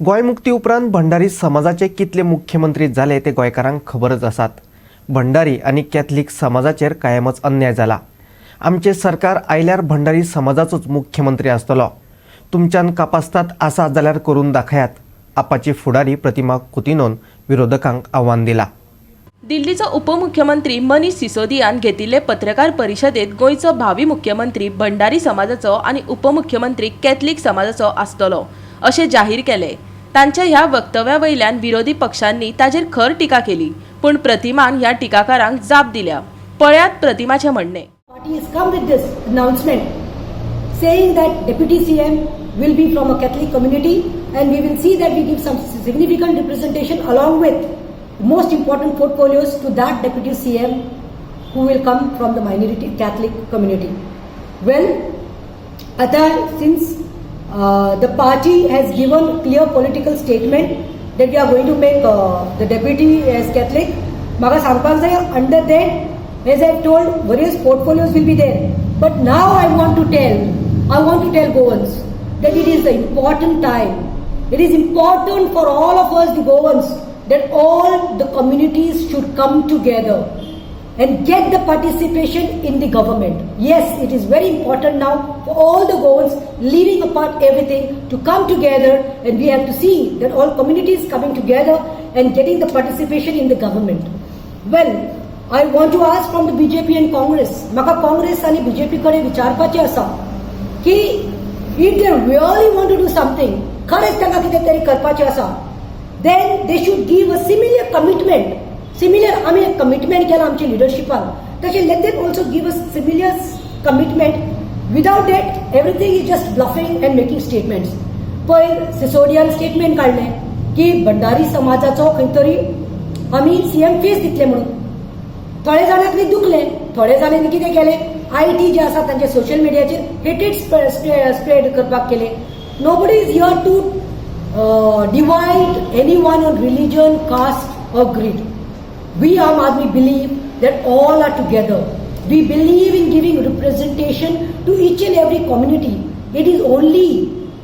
गोंय मुक्ती उपरांत भंडारी समाजाचे कितले मुख्यमंत्री झाले ते गोंयकारांक खबरच आसात। भंडारी आणि कॅथलिक समाजाचेर कायमच अन्याय जाला। आमचे सरकार आयल्यार भंडारी समाजाचोच मुख्यमंत्री आसतलो। तुमच्यान कापास्ताद आसा जाल्यार करून दाखयात, आपाची फुडारी प्रतिमा कुतिनोन विरोधकांक आव्हान दिला। दिल्लीचो उपमुख्यमंत्री मनीष सिसोदियान घेतिल्ले पत्रकार परिशदेत गोंयचो भावी मुख्यमंत्री भंडारी समाजाचो आणि उपमुख्यमंत्री कॅथलिक समाजाचो आसतलो अशें जाहीर केले। तांच्या ह्या वक्तव्यावयल्यान विरोधी पक्षांनी ताजेर खर टिका केली, पण प्रतिमान ह्या टिकाकारांक जाप दिल्या। पळयात प्रतिमाचे म्हणणे। Party has come with this announcement saying that Deputy CM will be from a Catholic community, and we will see that we give some significant representation along with most important portfolios to that Deputy CM who will come from the minority Catholic community. Well, since the party has given clear political statement that we are going to make the deputy as Catholic, maga sangpak jay under that, as I told, various portfolios will be there. But now I want to tell Goans that it is an important time. It is important for all of us, the Goans, that all the communities should come together and get the participation in the government. Yes, it is very important now for all the Goans, leaving apart everything, to come together, and we have to see that all communities coming together and getting the participation in the government. Well, I want to ask from the BJP and Congress, maka Congress आणि BJP कडे विचारपाचे आसा की if they really want to do something, खरेच तांकां कितें तरी करपाचें आसा, then they should give a similar commitment. आमी एक कमिटमेंट केला आमच्या लिडरशिपान, तशें let them also give us similar commitment. Without that, everything is just bluffing and making statements. पयर सिसोडियान स्टेटमेंट काढलें की भंडारी समाजाचो खंय तरी आमी सीएम फेस दितले म्हणून। थोडे जाणांक न्ही दुखले, थोडे जाणांनी कितें केलें, IT जे आसा तांचे सोशल मिडियाचेर हेटेड स्प्रेड करपाक केले। Nobody is here to divide anyone on religion, caste or creed. We Aam Aadmi believe that all are together. We believe in giving representation to each and every community. It is only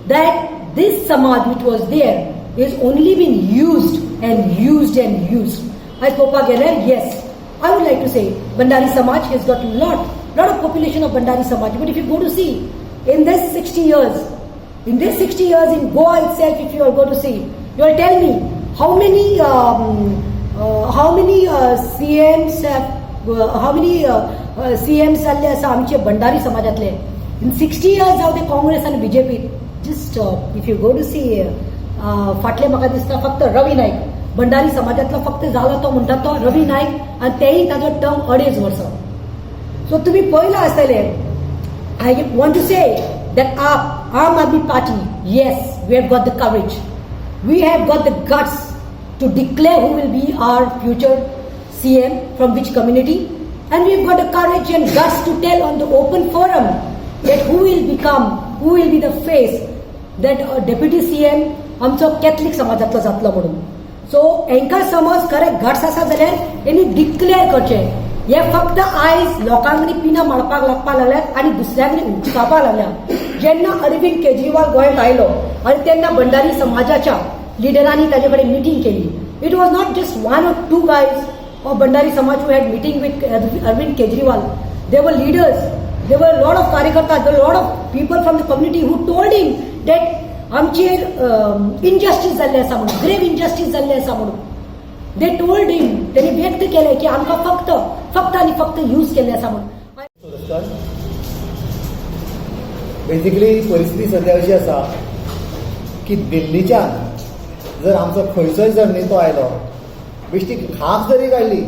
that this Samaj which was there is only been used and used and used. As Popa Geller, yes, I would like to say Bandari Samaj has got a lot of population of Bandari Samaj. But if you go to see in this 60 years in Goa itself, if you all go to see, you will tell me how many CMs जाल्ले आसा आमचे भंडारी समाजातले in 60 years जाऊ दे काँग्रेस आणि BJP. Just if you go to see फाटले म्हाका दिसता फक्त रवी नाईक भंडारी समाजातला फक्त झाला तो म्हणटा तो रवी नाईक, आणि तेही ताजो टर्म 2.5 वर्सां. सो तुम्ही पळयला आसतले. I want to say that Aam Aadmi Party, yes, we have got the courage, we have got the guts to declare who will be our future CM from which community, and we've got the courage and guts to tell on the open forum that who will be the face that deputy CM आमचो Catholic समाजातलो जातलो म्हणून. So हांकां समज खरें guts आसा जाल्यार हेणी declare करचें. हे फक्त आयज लोकांनी पिना मारपाक लागपाक लागल्यात आणि दुसऱ्यांनी उचकावपाक लागल्यात. जेन्ना अरविंद केजरीवाल गोंयांत आयलो आणि तेन्ना भंडारी समाजाच्या लिडरांनी ताजे कडेन मिटींग केली. It was not just 1 or 2 guys of Bandari Samaj who had meeting with Arvind Kejriwal. There were leaders, there were a lot of karyakartas, there were a lot of people from the community who told him that आमचेर injustice जाल्ले आसा म्हणून, grave injustice जाल्ले आसा म्हणून. They told him, त्यांनी व्यक्त केले की आमकां फक्त आणि फक्त यूज केल्ले आसा म्हणून. बेसिकली परिस्थिती सध्या अशी आसा की दिल्लीच्यान जर आमचो खंयचोय जर नेतो आयलो, बेश्टी खाप जरी काडली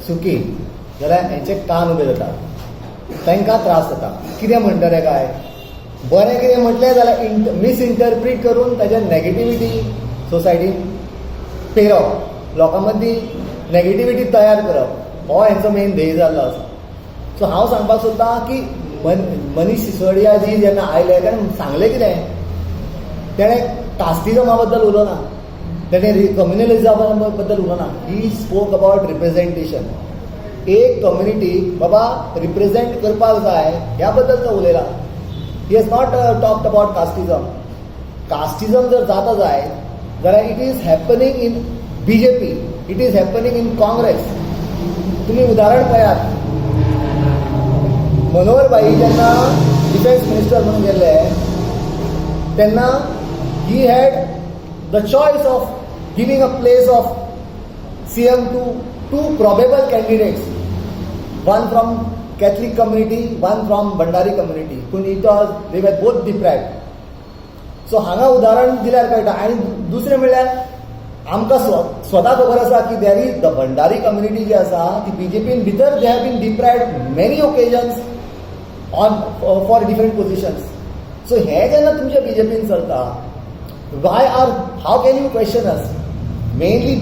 सुकी, जाल्यार हेंचे कान उबे जातात, तांकां त्रास जाता. कितें म्हणटले काय, बरें कितें म्हटलें जाल्यार मिसइंटरप्रीट करून ताजेर नेगेटिविटी सोसायटीन पेरप, लोकां मदीं नेगेटिविटी तयार करप, हो हेंचो मेन ध्येय जाल्लो आसा. सो हांव सांगपाक सोदतां की मनीष सिसोडिया जी जेन्ना आयले तेणें सांगलें कितें, तेणें कास्टिजमा बद्दल उलोवना, तेणें कम्युनलिझमा बद्दल उलोवना. He spoke about representation. एक कम्युनिटी बाबा रिप्रेझेंट करपाक जाय ह्या बद्दल तो उलयला. He has not talked about casteism. Casteism जर जाता जाय जाल्यार it is happening in BJP, it is happening in Congress. तुम्ही उदाहरण पळयात, मनोहर भाई जेन्ना डिफेन्स मिनिस्टर म्हणून गेल्ले तेन्ना he had the choice of giving a place of CM to two probable candidates, one from Catholic community, one from Bandari community. पूण they were both deprived. So हांगा उदाहरण दिल्यार कळटा. आनी दुसरें म्हणल्यार आमकां स्वता खबर आसा की there is the Bhandari community जी आसा ती BJPन भितर they have been deprived many occasions on for different positions. So हे जेन्ना तुमच्या BJPन चलता, how can you question us? Mainly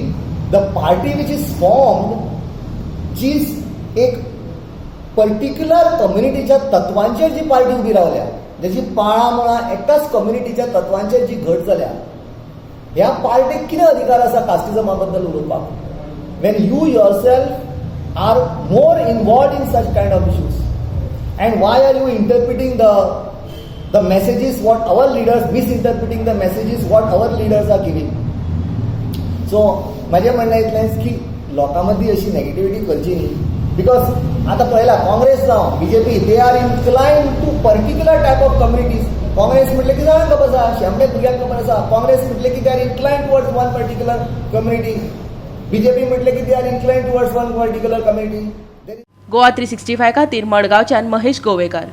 the party which is formed, जी एक पर्टिक्युलर कम्युनिटीच्या तत्वांचेर जी पार्टी उभी रावल्या, जशी पाळा मुळा एकाच कम्युनिटीच्या तत्वांचेर जी घट जाल्या, ह्या पार्टीक कितें अधिकार आसा कास्टिझमा बद्दल उलोवपाक? Wien you yourself are more involved in such kind of issues, and why are you interpreting the messages what our leaders, misinterpreting the messages what our leaders are giving? So माझे म्हणणं इतलेंच की लोकां मदीं अशी नेगेटिविटी करची न्ही. Because आतां पळयलां काँग्रेस जावं BJP, they are incline to particular type of communities. Congress म्हटलें की जाणांक खबर आसा, शेंबडे भुरग्यांक खबर आसा. काँग्रेस म्हटलें की they are incline towards one particular community. BJP म्हटलें की they are incline towards one particular community. Goa 365 खातीर मडगांवच्यान महेश गोवेकार.